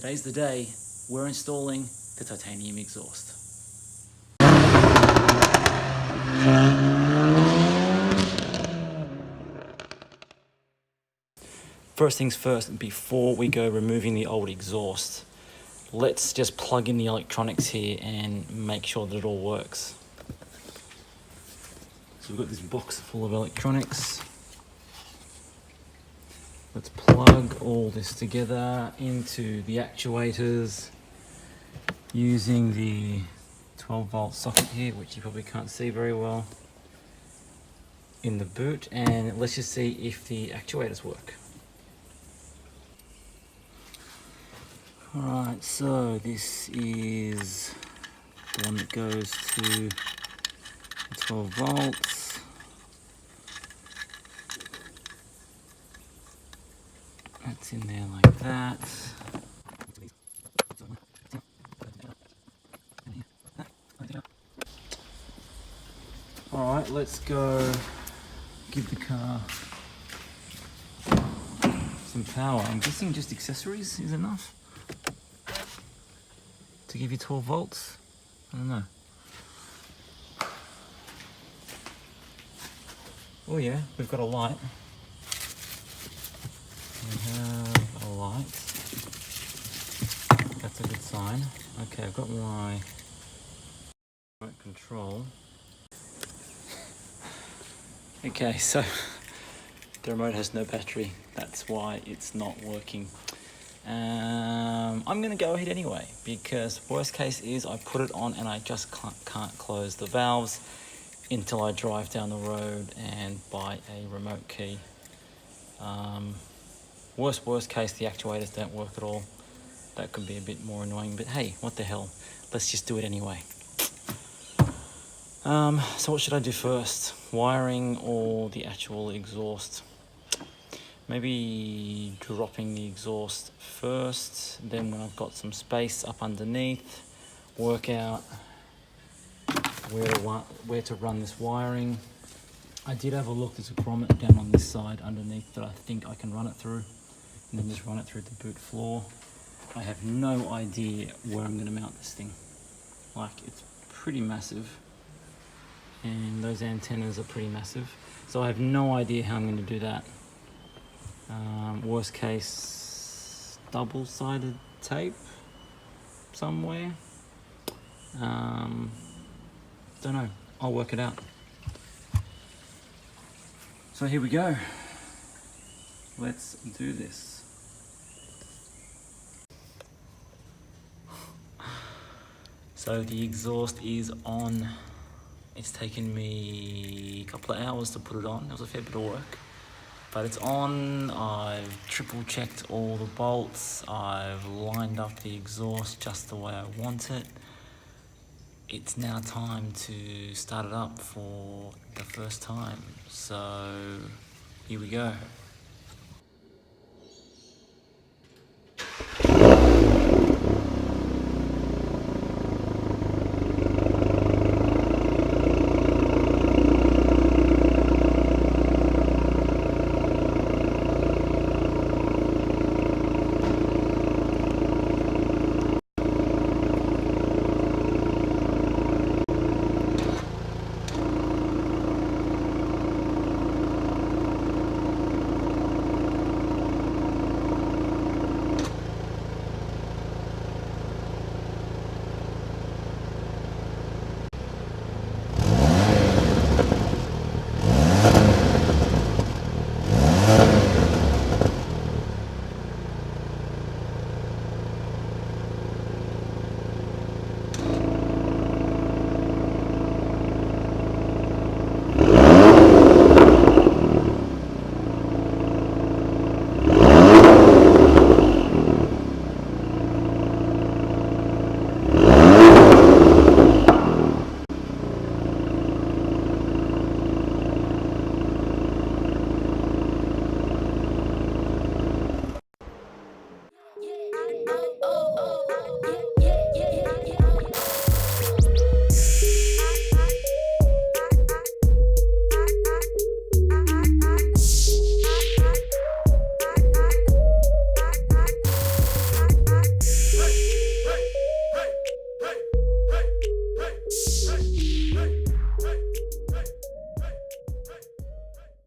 Today's the day we're installing the titanium exhaust. First things first, before we go removing the old exhaust, let's just plug in the electronics here and make sure that it all works. So we've got this box full of electronics. Let's plug all this together into the actuators using the 12-volt socket here, which you probably can't see very well, in the boot, and let's just see if the actuators work. Alright, so this is the one that goes to 12 volts. That's in there like that. Alright, let's go give the car some power. I'm guessing just accessories is enough to give you 12 volts. I don't know. Oh yeah, we've got a light. We have a light. That's a good sign. Okay, I've got my remote control. Okay, so the remote has no battery. That's why it's not working. I'm going to go ahead anyway, because worst case is I put it on and I just can't close the valves until I drive down the road and buy a remote key. Worst case, the actuators don't work at all. That could be a bit more annoying, but hey, what the hell? Let's just do it anyway. So what should I do first? Wiring or the actual exhaust? Maybe dropping the exhaust first, then when I've got some space up underneath, work out where to run this wiring. I did have a look, there's a grommet down on this side underneath that I think I can run it through, and then just run it through the boot floor. I have no idea where I'm going to mount this thing. Like, it's pretty massive, and those antennas are pretty massive, so I have no idea how I'm going to do that. Worst case, double-sided tape somewhere. Don't know, I'll work it out. So here we go. Let's do this. So the exhaust is on. It's taken me a couple of hours to put it on. It was a fair bit of work, but it's on. I've triple checked all the bolts. I've lined up the exhaust just the way I want it. It's now time to start it up for the first time. So here we go.